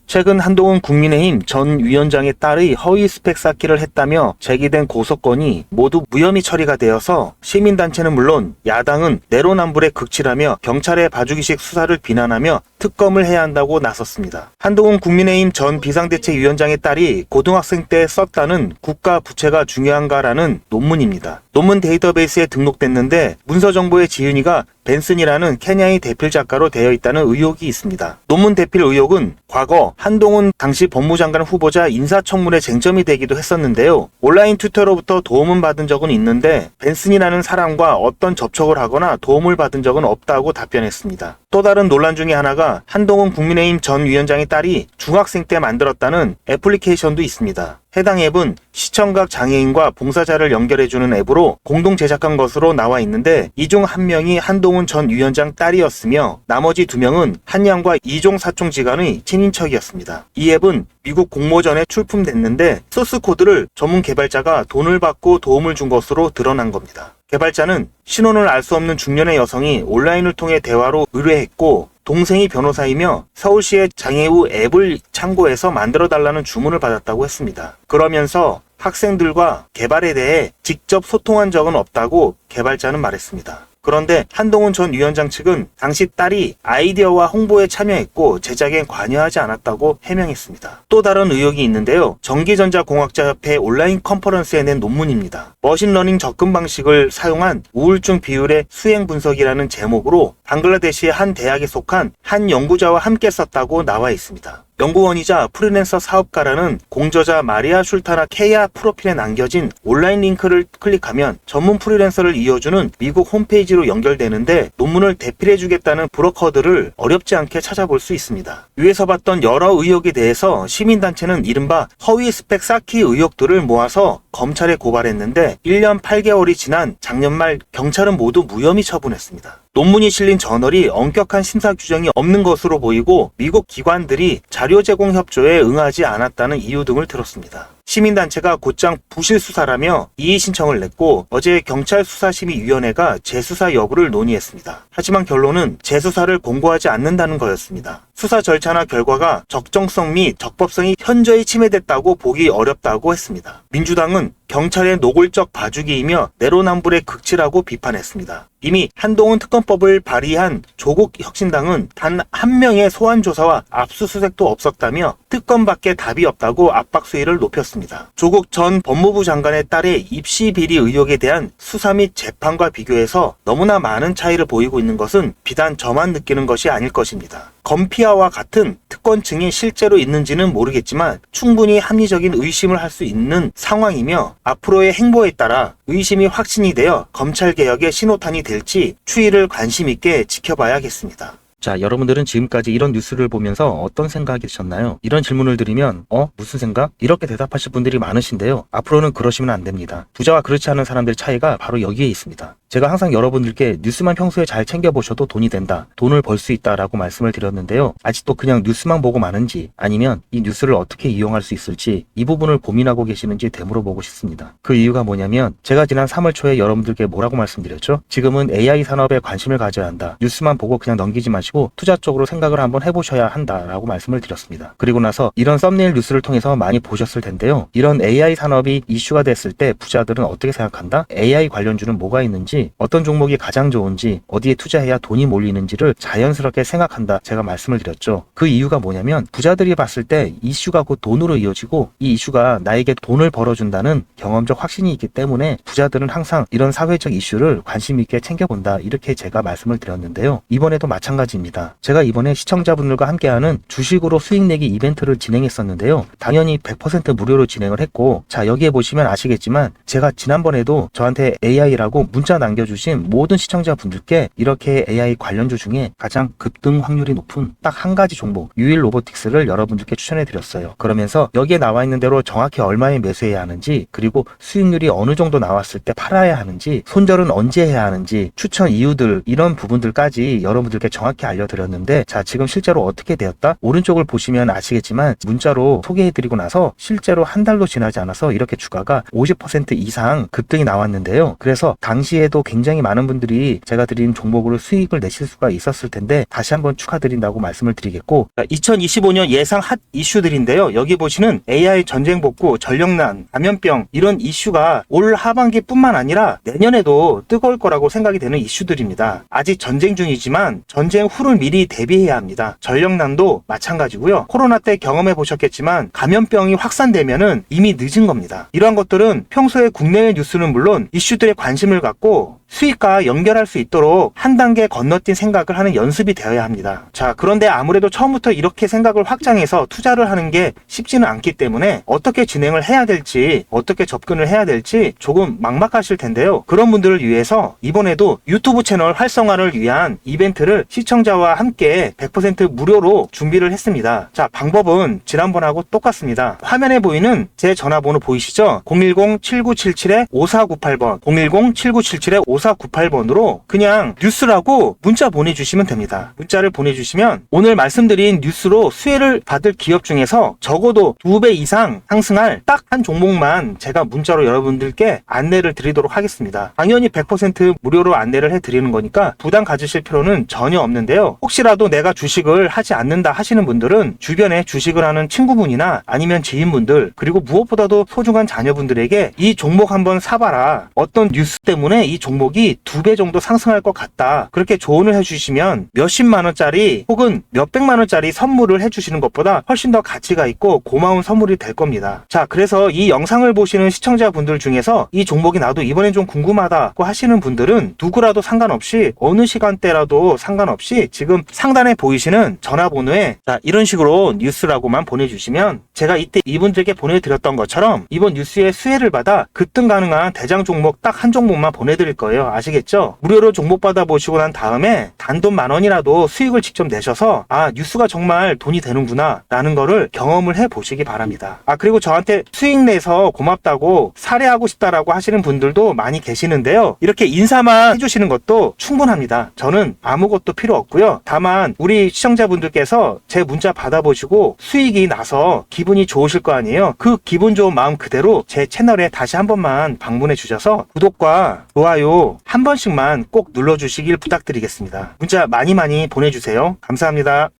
최근 한동훈 국민의힘 전 위원장의 딸의 허위 스펙 쌓기를 했다며 제기된 고소건이 모두 무혐의 처리가 되어서 시민단체는 물론 야당은 내로남불에 극치라며 경찰의 봐주기식 수사를 비난하며 특검을 해야 한다고 나섰습니다. 한동훈 국민의힘 전 비상대책위원장의 딸이 고등학생 때 썼다는 국가 부채가 중요한가라는 논문입니다. 논문 데이터베이스에 등록됐는데 문서 정보의 지은이가 벤슨이라는 케냐의 대필 작가로 되어 있다는 의혹이 있습니다. 논문 대필 의혹은 과거 한동훈 당시 법무장관 후보자 인사청문회 쟁점이 되기도 했었는데요. 온라인 튜터로부터 도움은 받은 적은 있는데 벤슨이라는 사람과 어떤 접촉을 하거나 도움을 받은 적은 없다고 답변했습니다. 또 다른 논란 중에 하나가 한동훈 국민의힘 전 위원장의 딸이 중학생 때 만들었다는 애플리케이션도 있습니다. 해당 앱은 시청각 장애인과 봉사자를 연결해주는 앱으로 공동 제작한 것으로 나와 있는데 이 중 한 명이 한동훈 전 위원장 딸이었으며 나머지 2명은 한양과 이종 사총지간의 친인척이었습니다. 이 앱은 미국 공모전에 출품됐는데 소스 코드를 전문 개발자가 돈을 받고 도움을 준 것으로 드러난 겁니다. 개발자는 신원을 알 수 없는 중년의 여성이 온라인을 통해 대화로 의뢰했고 동생이 변호사이며 서울시의 장애우 앱을 참고해서 만들어달라는 주문을 받았다고 했습니다. 그러면서 학생들과 개발에 대해 직접 소통한 적은 없다고 개발자는 말했습니다. 그런데 한동훈 전 위원장 측은 당시 딸이 아이디어와 홍보에 참여했고 제작에 관여하지 않았다고 해명했습니다. 또 다른 의혹이 있는데요. 전기전자공학자협회 온라인 컨퍼런스에 낸 논문입니다. 머신러닝 접근 방식을 사용한 우울증 비율의 수행 분석이라는 제목으로 방글라데시의 한 대학에 속한 한 연구자와 함께 썼다고 나와 있습니다. 연구원이자 프리랜서 사업가라는 공저자 마리아 슐타나 케야 프로필에 남겨진 온라인 링크를 클릭하면 전문 프리랜서를 이어주는 미국 홈페이지로 연결되는데 논문을 대필해주겠다는 브로커들을 어렵지 않게 찾아볼 수 있습니다. 위에서 봤던 여러 의혹에 대해서 시민단체는 이른바 허위 스펙 쌓기 의혹들을 모아서 검찰에 고발했는데 1년 8개월이 지난 작년 말 경찰은 모두 무혐의 처분했습니다. 논문이 실린 저널이 엄격한 심사 규정이 없는 것으로 보이고 미국 기관들이 자료 제공 협조에 응하지 않았다는 이유 등을 들었습니다. 시민단체가 곧장 부실 수사라며 이의 신청을 냈고 어제 경찰수사심의위원회가 재수사 여부를 논의했습니다. 하지만 결론은 재수사를 공고하지 않는다는 거였습니다. 수사 절차나 결과가 적정성 및 적법성이 현저히 침해됐다고 보기 어렵다고 했습니다. 민주당은 경찰의 노골적 봐주기이며 내로남불의 극치라고 비판했습니다. 이미 한동훈 특검법을 발의한 조국 혁신당은 단 한 명의 소환 조사와 압수수색도 없었다며 특검밖에 답이 없다고 압박 수위를 높였습니다. 조국 전 법무부 장관의 딸의 입시 비리 의혹에 대한 수사 및 재판과 비교해서 너무나 많은 차이를 보이고 있는 것은 비단 저만 느끼는 것이 아닐 것입니다. 검피아와 같은 특권층이 실제로 있는지는 모르겠지만 충분히 합리적인 의심을 할 수 있는 상황이며 앞으로의 행보에 따라 의심이 확신이 되어 검찰개혁의 신호탄이 될지 추이를 관심 있게 지켜봐야겠습니다. 자, 여러분들은 지금까지 이런 뉴스를 보면서 어떤 생각이 드셨나요? 이런 질문을 드리면 무슨 생각? 이렇게 대답하실 분들이 많으신데요. 앞으로는 그러시면 안 됩니다. 부자와 그렇지 않은 사람들의 차이가 바로 여기에 있습니다. 제가 항상 여러분들께 뉴스만 평소에 잘 챙겨보셔도 돈이 된다, 돈을 벌 수 있다라고 말씀을 드렸는데요. 아직도 그냥 뉴스만 보고 마는지 아니면 이 뉴스를 어떻게 이용할 수 있을지 이 부분을 고민하고 계시는지 되물어보고 싶습니다. 그 이유가 뭐냐면 제가 지난 3월 초에 여러분들께 뭐라고 말씀드렸죠? 지금은 AI 산업에 관심을 가져야 한다. 뉴스만 보고 그냥 넘기지 마시고 투자 쪽으로 생각을 한번 해보셔야 한다라고 말씀을 드렸습니다. 그리고 나서 이런 썸네일 뉴스를 통해서 많이 보셨을 텐데요. 이런 AI 산업이 이슈가 됐을 때 부자들은 어떻게 생각한다? AI 관련주는 뭐가 있는지, 어떤 종목이 가장 좋은지, 어디에 투자해야 돈이 몰리는지를 자연스럽게 생각한다, 제가 말씀을 드렸죠. 그 이유가 뭐냐면 부자들이 봤을 때 이슈가 곧 돈으로 이어지고 이 이슈가 나에게 돈을 벌어준다는 경험적 확신이 있기 때문에 부자들은 항상 이런 사회적 이슈를 관심 있게 챙겨본다, 이렇게 제가 말씀을 드렸는데요. 이번에도 마찬가지입니다. 제가 이번에 시청자분들과 함께하는 주식으로 수익 내기 이벤트를 진행했었는데요. 당연히 100% 무료로 진행을 했고, 자, 여기에 보시면 아시겠지만 제가 지난번에도 저한테 AI라고 문자 남겨주신 모든 시청자분들께 이렇게 AI 관련주 중에 가장 급등 확률이 높은 딱 한 가지 종목 유일 로보틱스를 여러분들께 추천해드렸어요. 그러면서 여기에 나와 있는 대로 정확히 얼마에 매수해야 하는지, 그리고 수익률이 어느 정도 나왔을 때 팔아야 하는지, 손절은 언제 해야 하는지, 추천 이유들, 이런 부분들까지 여러분들께 정확히 알려드렸는데, 자, 지금 실제로 어떻게 되었다? 오른쪽을 보시면 아시겠지만 문자로 소개해드리고 나서 실제로 한 달도 지나지 않아서 이렇게 주가가 50% 이상 급등이 나왔는데요. 그래서 당시에도 그래도 굉장히 많은 분들이 제가 드린 종목으로 수익을 내실 수가 있었을 텐데 다시 한번 축하드린다고 말씀을 드리겠고, 2025년 예상 핫 이슈들인데요. 여기 보시는 AI 전쟁 복구, 전력난, 감염병 이런 이슈가 올 하반기뿐만 아니라 내년에도 뜨거울 거라고 생각이 되는 이슈들입니다. 아직 전쟁 중이지만 전쟁 후를 미리 대비해야 합니다. 전력난도 마찬가지고요. 코로나 때 경험해 보셨겠지만 감염병이 확산되면은 이미 늦은 겁니다. 이러한 것들은 평소에 국내외 뉴스는 물론 이슈들에 관심을 갖고 수익과 연결할 수 있도록 한 단계 건너뛴 생각을 하는 연습이 되어야 합니다. 자, 그런데 아무래도 처음부터 이렇게 생각을 확장해서 투자를 하는 게 쉽지는 않기 때문에 어떻게 진행을 해야 될지, 어떻게 접근을 해야 될지 조금 막막하실 텐데요. 그런 분들을 위해서 이번에도 유튜브 채널 활성화를 위한 이벤트를 시청자와 함께 100% 무료로 준비를 했습니다. 자, 방법은 지난번하고 똑같습니다. 화면에 보이는 제 전화번호 보이시죠? 010-7977-5498번, 010-7977-5498번으로 그냥 뉴스라고 문자 보내주시면 됩니다. 문자를 보내주시면 오늘 말씀드린 뉴스로 수혜를 받을 기업 중에서 적어도 2배 이상 상승할 딱 한 종목만 제가 문자로 여러분들께 안내를 드리도록 하겠습니다. 당연히 100% 무료로 안내를 해드리는 거니까 부담 가지실 필요는 전혀 없는데요. 혹시라도 내가 주식을 하지 않는다 하시는 분들은 주변에 주식을 하는 친구분이나 아니면 지인분들, 그리고 무엇보다도 소중한 자녀분들에게 이 종목 한번 사봐라, 어떤 뉴스 때문에 이 종목이 2배 정도 상승할 것 같다, 그렇게 조언을 해주시면 몇십만 원짜리 혹은 몇백만 원짜리 선물을 해주시는 것보다 훨씬 더 가치가 있고 고마운 선물이 될 겁니다. 자, 그래서 이 영상을 보시는 시청자분들 중에서 이 종목이 나도 이번엔 좀 궁금하다고 하시는 분들은 누구라도 상관없이, 어느 시간대라도 상관없이 지금 상단에 보이시는 전화번호에 자, 이런 식으로 뉴스라고만 보내주시면 제가 이때 이분들께 보내드렸던 것처럼 이번 뉴스의 수혜를 받아 급등 가능한 대장 종목 딱 한 종목만 보내드릴 거예요. 아시겠죠? 무료로 종목 받아보시고 난 다음에 단돈 10,000원이라도 수익을 직접 내셔서 아, 뉴스가 정말 돈이 되는구나 라는 거를 경험을 해보시기 바랍니다. 아, 그리고 저한테 수익 내서 고맙다고 사례하고 싶다라고 하시는 분들도 많이 계시는데요. 이렇게 인사만 해주시는 것도 충분합니다. 저는 아무것도 필요 없고요. 다만 우리 시청자분들께서 제 문자 받아보시고 수익이 나서 기분이 좋으실 거 아니에요. 그 기분 좋은 마음 그대로 제 채널에 다시 한 번만 방문해 주셔서 구독과 좋아요 한 번씩만 꼭 눌러주시길 부탁드리겠습니다. 문자 많이 보내주세요. 감사합니다.